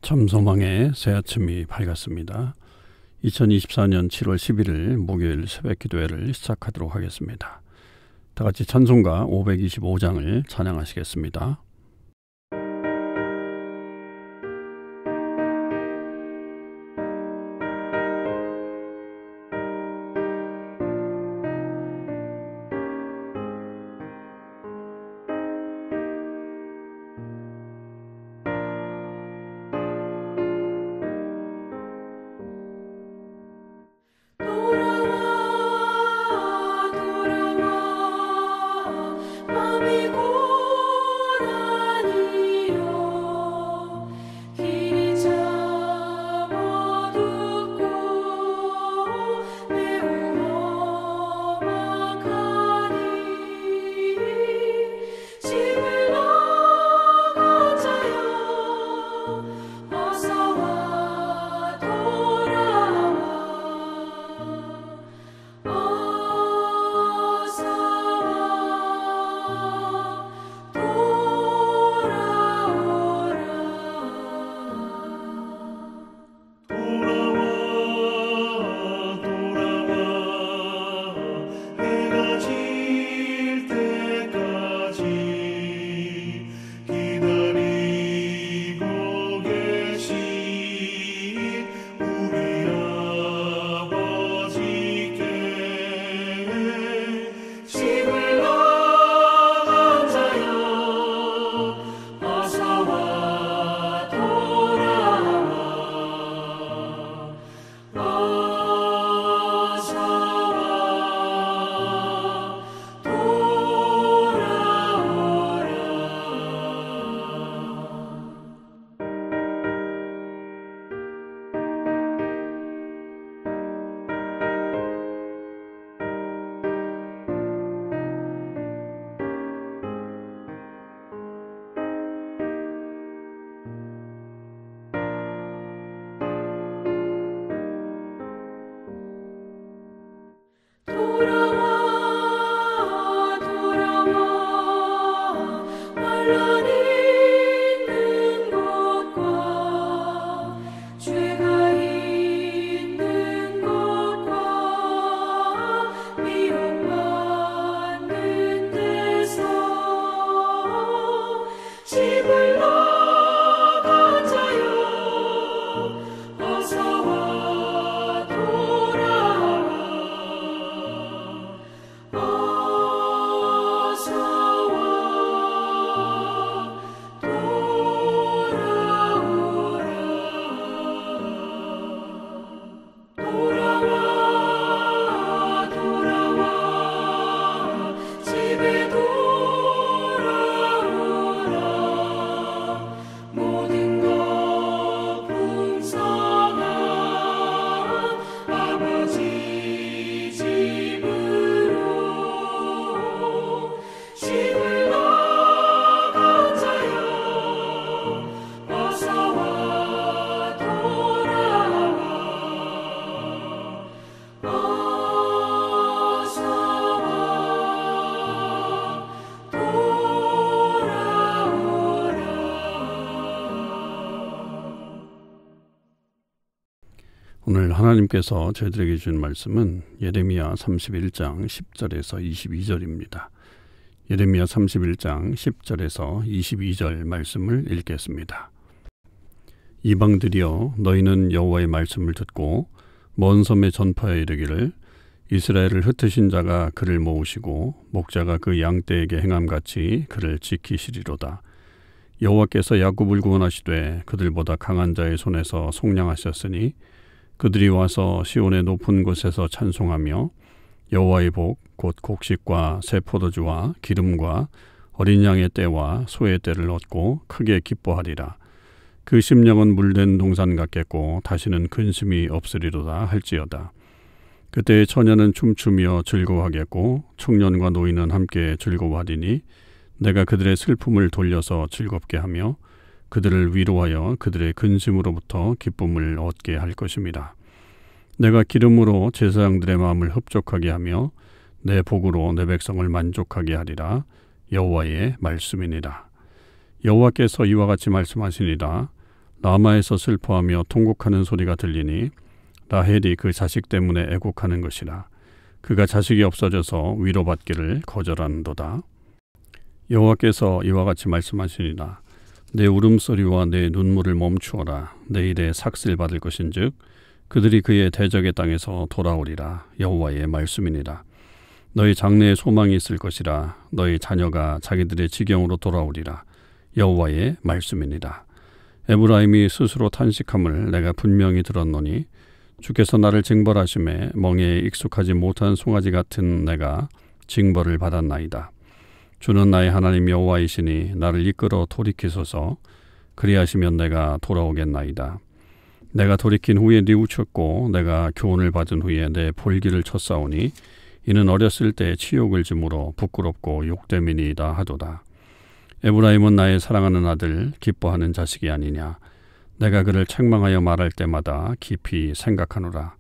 참소망의 새 아침이 밝았습니다. 2024년 7월 11일 목요일 새벽 기도회를 시작하도록 하겠습니다. 다 같이 찬송가 525장을 찬양하시겠습니다. 오늘 하나님께서 저희들에게 주신 말씀은 예레미야 31장 10절에서 22절입니다. 예레미야 31장 10절에서 22절 말씀을 읽겠습니다. 이방들이여 너희는 여호와의 말씀을 듣고 먼 섬에 전파하여 이르기를 이스라엘을 흩으신 자가 그를 모으시고 목자가 그 양떼에게 행함같이 그를 지키시리로다. 여호와께서 야곱을 구원하시되 그들보다 강한 자의 손에서 속량하셨으니 그들이 와서 시온의 높은 곳에서 찬송하며 여호와의 복 곧 곡식과 새 포도주와 기름과 어린 양의 떼와 소의 떼를 얻고 크게 기뻐하리라. 그 심령은 물된 동산 같겠고 다시는 근심이 없으리로다 할지어다. 그때 처녀는 춤추며 즐거워하겠고 청년과 노인은 함께 즐거워하리니 내가 그들의 슬픔을 돌려서 즐겁게 하며 그들을 위로하여 그들의 근심으로부터 기쁨을 얻게 할 것입니다. 내가 기름으로 제사장들의 마음을 흡족하게 하며 내 복으로 내 백성을 만족하게 하리라. 여호와의 말씀이니라. 여호와께서 이와 같이 말씀하시니라. 라마에서 슬퍼하며 통곡하는 소리가 들리니 라헬이 그 자식 때문에 애곡하는 것이라. 그가 자식이 없어져서 위로받기를 거절하는도다. 여호와께서 이와 같이 말씀하시니라. 내 울음소리와 내 눈물을 멈추어라. 내일에 삭슬 받을 것인즉 그들이 그의 대적의 땅에서 돌아오리라. 여호와의 말씀이니라. 너희 장래에 소망이 있을 것이라. 너희 자녀가 자기들의 지경으로 돌아오리라. 여호와의 말씀이니라. 에브라임이 스스로 탄식함을 내가 분명히 들었노니 주께서 나를 징벌하심에 멍에에 익숙하지 못한 송아지 같은 내가 징벌을 받았나이다. 주는 나의 하나님 여호와이시니 나를 이끌어 돌이키소서. 그리하시면 내가 돌아오겠나이다. 내가 돌이킨 후에 뉘우쳤고 내가 교훈을 받은 후에 내 볼기를 쳤사오니 이는 어렸을 때 치욕을 짐으로 부끄럽고 욕됨이니이다 하도다. 에브라임은 나의 사랑하는 아들, 기뻐하는 자식이 아니냐. 내가 그를 책망하여 말할 때마다 깊이 생각하노라.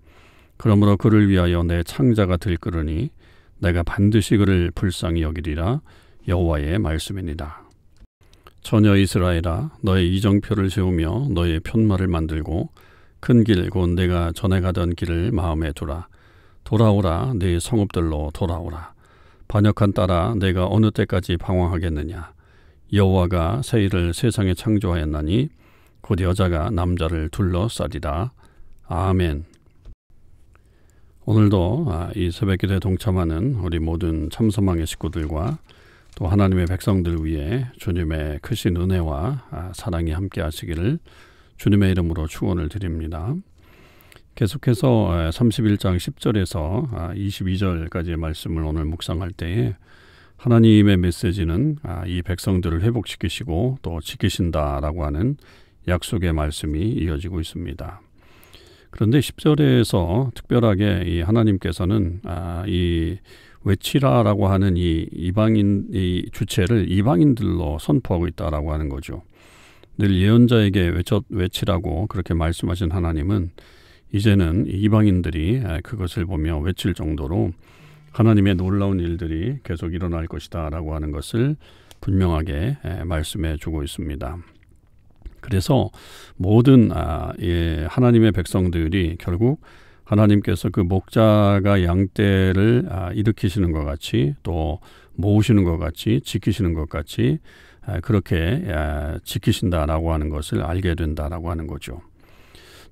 그러므로 그를 위하여 내 창자가 들끓으니 내가 반드시 그를 불쌍히 여기리라. 여호와의 말씀이니라. 처녀 이스라엘아, 너의 이정표를 세우며 너의 편말을 만들고 큰 길 곧 내가 전에 가던 길을 마음에 두라. 돌아오라. 네 성읍들로 돌아오라. 반역한 딸아, 내가 어느 때까지 방황하겠느냐. 여호와가 새 일을 세상에 창조하였나니 곧 여자가 남자를 둘러싸리라. 아멘. 오늘도 이 새벽기도에 동참하는 우리 모든 참소망의 식구들과 또 하나님의 백성들 위해 주님의 크신 은혜와 사랑이 함께 하시기를 주님의 이름으로 축원을 드립니다. 계속해서 31장 10절에서 22절까지의 말씀을 오늘 묵상할 때에 하나님의 메시지는 이 백성들을 회복시키시고 또 지키신다라고 하는 약속의 말씀이 이어지고 있습니다. 그런데 10절에서 특별하게 이 하나님께서는 이 외치라라고 하는 이 이방인 이 주체를 이방인들로 선포하고 있다라고 하는 거죠. 늘 예언자에게 외치라고 그렇게 말씀하신 하나님은 이제는 이방인들이 그것을 보며 외칠 정도로 하나님의 놀라운 일들이 계속 일어날 것이다 라고 하는 것을 분명하게 말씀해 주고 있습니다. 그래서 모든 하나님의 백성들이 결국 하나님께서 그 목자가 양떼를 일으키시는 것 같이 또 모으시는 것 같이 지키시는 것 같이 그렇게 지키신다라고 하는 것을 알게 된다라고 하는 거죠.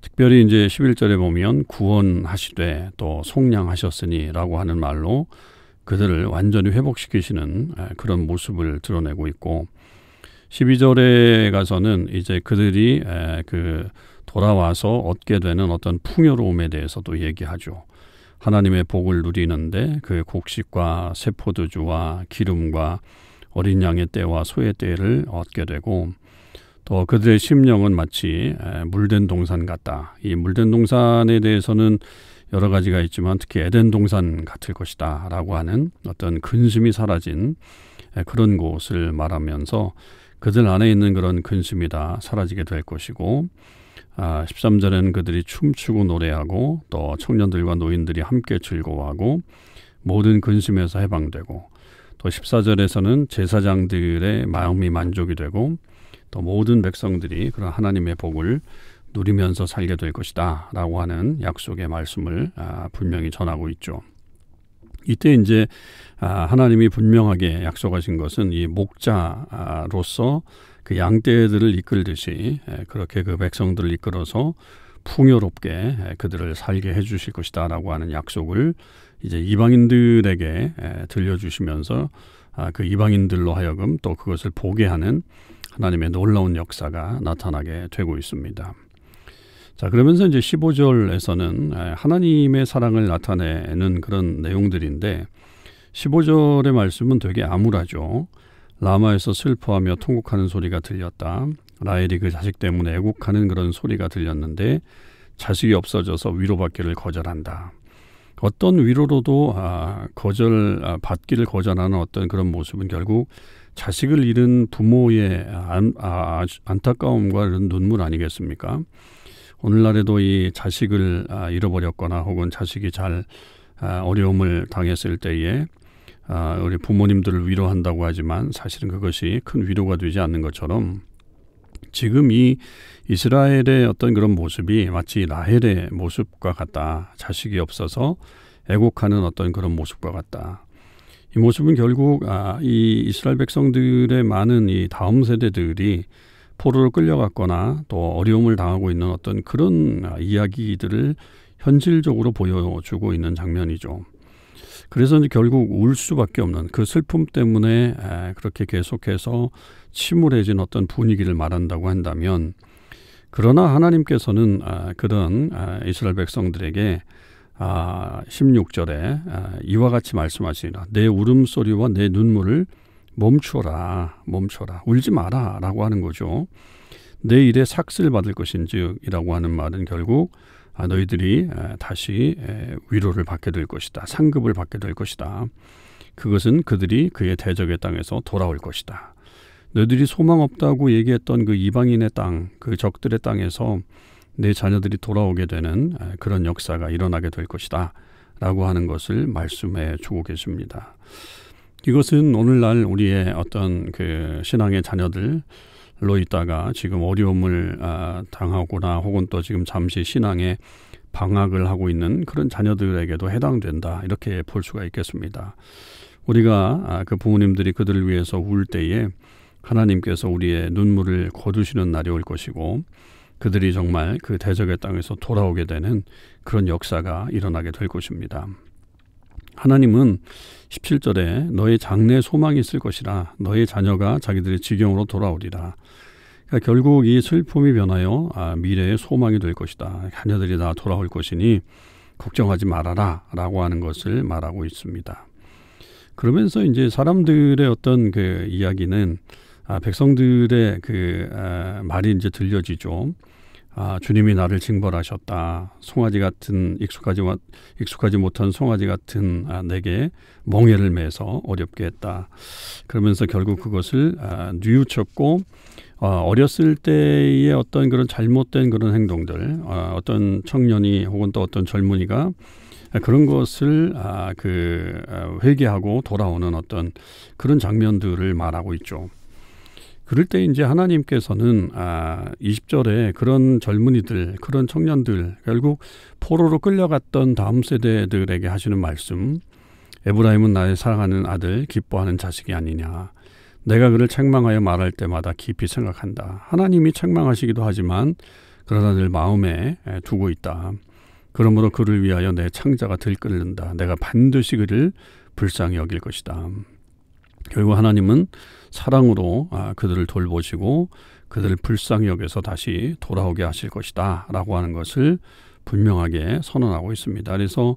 특별히 이제 11절에 보면 구원하시되 또 속량하셨으니라고 하는 말로 그들을 완전히 회복시키시는 그런 모습을 드러내고 있고 12절에 가서는 이제 그들이 돌아와서 얻게 되는 어떤 풍요로움에 대해서도 얘기하죠. 하나님의 복을 누리는데 그 곡식과 세포도주와 기름과 어린 양의 떼와 소의 떼를 얻게 되고 또 그들의 심령은 마치 물된 동산 같다. 이 물된 동산에 대해서는 여러 가지가 있지만 특히 에덴 동산 같을 것이다 라고 하는 어떤 근심이 사라진 그런 곳을 말하면서 그들 안에 있는 그런 근심이 다 사라지게 될 것이고 13절에는 그들이 춤추고 노래하고 또 청년들과 노인들이 함께 즐거워하고 모든 근심에서 해방되고 또 14절에서는 제사장들의 마음이 만족이 되고 또 모든 백성들이 그런 하나님의 복을 누리면서 살게 될 것이다 라고 하는 약속의 말씀을 분명히 전하고 있죠. 이때 이제 하나님이 분명하게 약속하신 것은 이 목자로서 그 양떼들을 이끌듯이 그렇게 그 백성들을 이끌어서 풍요롭게 그들을 살게 해주실 것이다 라고 하는 약속을 이제 이방인들에게 들려주시면서 그 이방인들로 하여금 또 그것을 보게 하는 하나님의 놀라운 역사가 나타나게 되고 있습니다. 자, 그러면서 이제 15절에서는 하나님의 사랑을 나타내는 그런 내용들인데 15절의 말씀은 되게 암울하죠. 라마에서 슬퍼하며 통곡하는 소리가 들렸다. 라헬이 그 자식 때문에 애곡하는 그런 소리가 들렸는데 자식이 없어져서 위로받기를 거절한다. 어떤 위로로도 받기를 거절하는 어떤 그런 모습은 결국 자식을 잃은 부모의 안타까움과 그런 눈물 아니겠습니까? 오늘날에도 이 자식을 잃어버렸거나 혹은 자식이 잘 어려움을 당했을 때에 우리 부모님들을 위로한다고 하지만 사실은 그것이 큰 위로가 되지 않는 것처럼 지금 이 이스라엘의 어떤 그런 모습이 마치 라헬의 모습과 같다. 자식이 없어서 애곡하는 어떤 그런 모습과 같다. 이 모습은 결국 이 이스라엘 백성들의 많은 이 다음 세대들이 포로로 끌려갔거나 또 어려움을 당하고 있는 어떤 그런 이야기들을 현실적으로 보여주고 있는 장면이죠. 그래서 이제 결국 울 수밖에 없는 그 슬픔 때문에 그렇게 계속해서 침울해진 어떤 분위기를 말한다고 한다면, 그러나 하나님께서는 그런 이스라엘 백성들에게 16절에 이와 같이 말씀하시니라. 내 울음소리와 내 눈물을 멈추어라. 울지 마라 라고 하는 거죠. 내 일에 삭슬 받을 것인즉 이라고 하는 말은 결국 너희들이 다시 위로를 받게 될 것이다. 상급을 받게 될 것이다. 그것은 그들이 그의 대적의 땅에서 돌아올 것이다. 너희들이 소망 없다고 얘기했던 그 이방인의 땅, 그 적들의 땅에서 내 자녀들이 돌아오게 되는 그런 역사가 일어나게 될 것이다 라고 하는 것을 말씀해 주고 계십니다. 이것은 오늘날 우리의 어떤 그 신앙의 자녀들로 있다가 지금 어려움을 당하거나 혹은 또 지금 잠시 신앙의 방학을 하고 있는 그런 자녀들에게도 해당된다, 이렇게 볼 수가 있겠습니다. 우리가 그 부모님들이 그들을 위해서 울 때에 하나님께서 우리의 눈물을 거두시는 날이 올 것이고, 그들이 정말 그 대적의 땅에서 돌아오게 되는 그런 역사가 일어나게 될 것입니다. 하나님은 17절에 너의 장래에 소망이 있을 것이라. 너의 자녀가 자기들의 지경으로 돌아오리라. 그러니까 결국 이 슬픔이 변하여 미래의 소망이 될 것이다. 자녀들이 다 돌아올 것이니 걱정하지 말아라 라고 하는 것을 말하고 있습니다. 그러면서 이제 사람들의 어떤 그 이야기는 백성들의 그 말이 이제 들려지죠. 주님이 나를 징벌하셨다. 송아지 같은 익숙하지 못한 송아지 같은 내게 멍에를 매서 어렵게 했다. 그러면서 결국 그것을 뉘우쳤고, 어렸을 때의 어떤 그런 잘못된 그런 행동들, 어떤 청년이 혹은 또 어떤 젊은이가 그런 것을 회개하고 돌아오는 어떤 그런 장면들을 말하고 있죠. 그럴 때 이제 하나님께서는 20절에 그런 젊은이들, 그런 청년들, 결국 포로로 끌려갔던 다음 세대들에게 하시는 말씀, 에브라임은 나의 사랑하는 아들, 기뻐하는 자식이 아니냐. 내가 그를 책망하여 말할 때마다 깊이 생각한다. 하나님이 책망하시기도 하지만 그러나 늘 마음에 두고 있다. 그러므로 그를 위하여 내 창자가 들끓는다. 내가 반드시 그를 불쌍히 여길 것이다. 결국 하나님은 사랑으로 그들을 돌보시고 그들을 불쌍히 여겨서 다시 돌아오게 하실 것이다 라고 하는 것을 분명하게 선언하고 있습니다. 그래서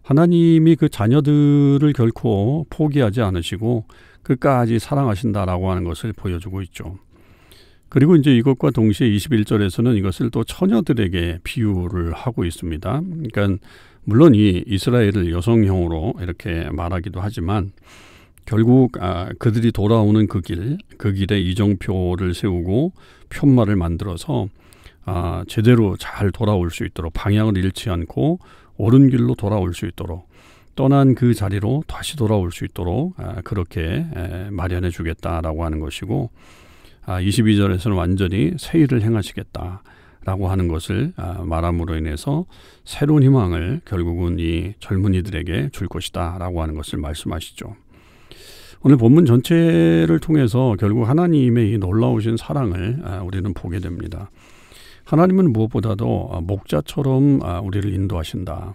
하나님이 그 자녀들을 결코 포기하지 않으시고 끝까지 사랑하신다라고 하는 것을 보여주고 있죠. 그리고 이제 이것과 동시에 21절에서는 이것을 또 처녀들에게 비유를 하고 있습니다. 그러니까 물론 이 이스라엘을 여성형으로 이렇게 말하기도 하지만 결국 그들이 돌아오는 그 길에 이정표를 세우고 편말을 만들어서 제대로 잘 돌아올 수 있도록, 방향을 잃지 않고 옳은 길로 돌아올 수 있도록, 떠난 그 자리로 다시 돌아올 수 있도록 그렇게 마련해 주겠다라고 하는 것이고, 22절에서는 완전히 새 일을 행하시겠다라고 하는 것을 말함으로 인해서 새로운 희망을 결국은 이 젊은이들에게 줄 것이다라고 하는 것을 말씀하시죠. 오늘 본문 전체를 통해서 결국 하나님의 이 놀라우신 사랑을 우리는 보게 됩니다. 하나님은 무엇보다도 목자처럼 우리를 인도하신다.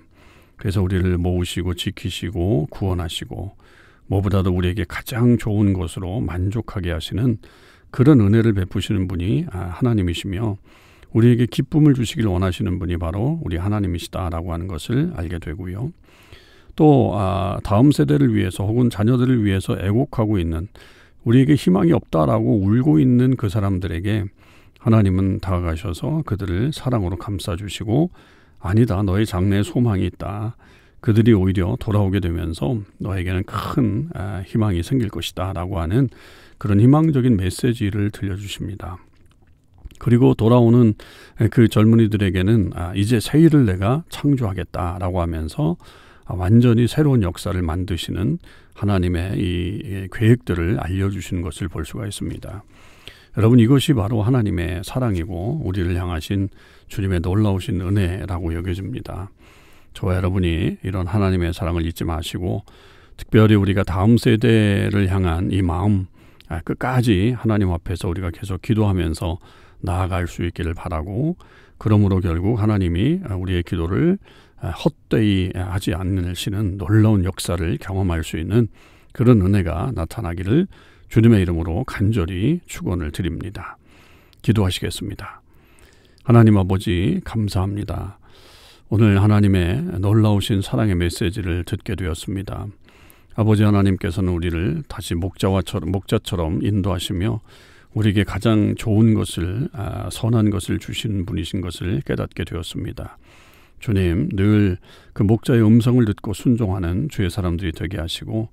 그래서 우리를 모으시고 지키시고 구원하시고 무엇보다도 우리에게 가장 좋은 것으로 만족하게 하시는 그런 은혜를 베푸시는 분이 하나님이시며, 우리에게 기쁨을 주시길 원하시는 분이 바로 우리 하나님이시다라고 하는 것을 알게 되고요. 또 다음 세대를 위해서 혹은 자녀들을 위해서 애곡하고 있는, 우리에게 희망이 없다라고 울고 있는 그 사람들에게 하나님은 다가가셔서 그들을 사랑으로 감싸주시고, 아니다, 너의 장래에 소망이 있다. 그들이 오히려 돌아오게 되면서 너에게는 큰 희망이 생길 것이다 라고 하는 그런 희망적인 메시지를 들려주십니다. 그리고 돌아오는 그 젊은이들에게는 이제 새 일을 내가 창조하겠다라고 하면서 완전히 새로운 역사를 만드시는 하나님의 이 계획들을 알려주시는 것을 볼 수가 있습니다. 여러분, 이것이 바로 하나님의 사랑이고 우리를 향하신 주님의 놀라우신 은혜라고 여겨집니다. 저와 여러분이 이런 하나님의 사랑을 잊지 마시고 특별히 우리가 다음 세대를 향한 이 마음 끝까지 하나님 앞에서 우리가 계속 기도하면서 나아갈 수 있기를 바라고, 그러므로 결국 하나님이 우리의 기도를 헛되이 하지 않으시는 놀라운 역사를 경험할 수 있는 그런 은혜가 나타나기를 주님의 이름으로 간절히 축원을 드립니다. 기도하시겠습니다. 하나님 아버지, 감사합니다. 오늘 하나님의 놀라우신 사랑의 메시지를 듣게 되었습니다. 아버지 하나님께서는 우리를 다시 목자처럼 인도하시며 우리에게 가장 좋은 것을, 선한 것을 주신 분이신 것을 깨닫게 되었습니다. 주님, 늘 그 목자의 음성을 듣고 순종하는 주의 사람들이 되게 하시고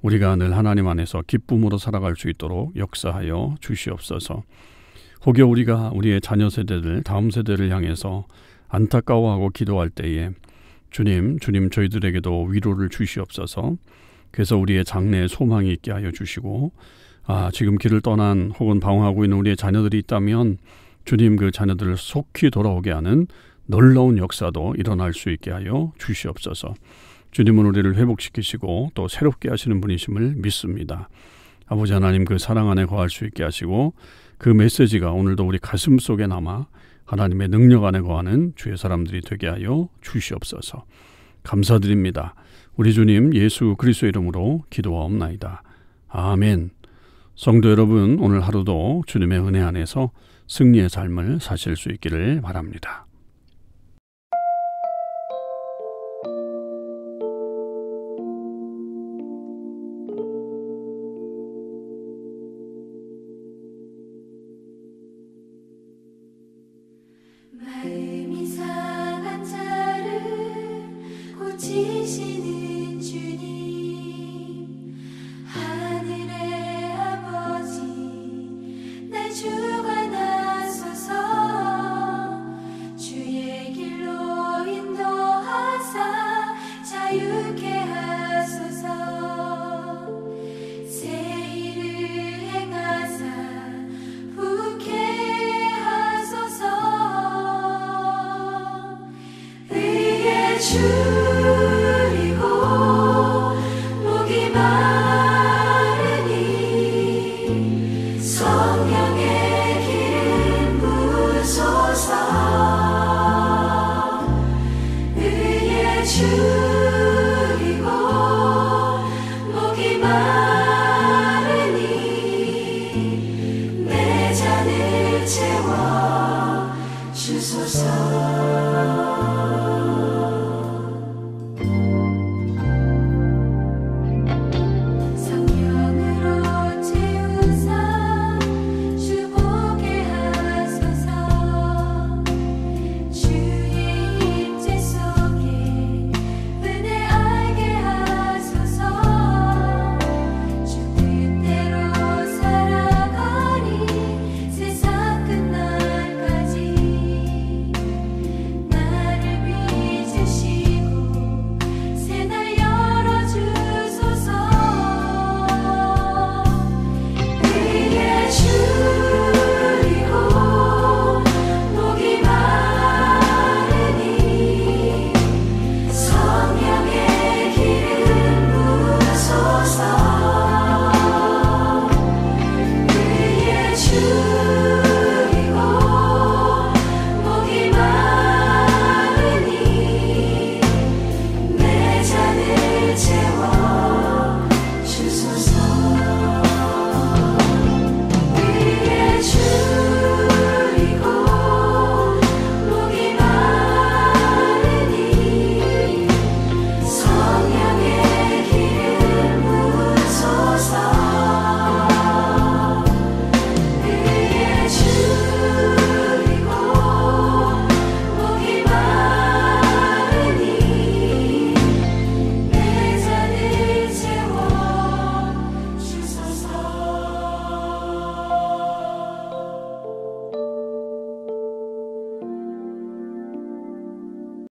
우리가 늘 하나님 안에서 기쁨으로 살아갈 수 있도록 역사하여 주시옵소서. 혹여 우리가 우리의 자녀 세대들, 다음 세대를 향해서 안타까워하고 기도할 때에 주님 저희들에게도 위로를 주시옵소서. 그래서 우리의 장래에 소망이 있게 하여 주시고, 지금 길을 떠난 혹은 방황하고 있는 우리의 자녀들이 있다면 주님 그 자녀들을 속히 돌아오게 하는 놀라운 역사도 일어날 수 있게 하여 주시옵소서. 주님은 우리를 회복시키시고 또 새롭게 하시는 분이심을 믿습니다. 아버지 하나님, 그 사랑 안에 거할 수 있게 하시고 그 메시지가 오늘도 우리 가슴 속에 남아 하나님의 능력 안에 거하는 주의 사람들이 되게 하여 주시옵소서. 감사드립니다. 우리 주님 예수 그리스도의 이름으로 기도하옵나이다. 아멘. 성도 여러분, 오늘 하루도 주님의 은혜 안에서 승리의 삶을 사실 수 있기를 바랍니다. 마음이 상한 자를 고치시는 주님, 하늘의 아버지, 날 주관하소서. 주의 길로 인도하사 자유케 하소서. 새 일을 행하사 부게 하소서. 줄이고 목이 마르니 성령의 기름 부으소서. 의에 줄이고 목이 마르니 내 잔을 채워 주소서.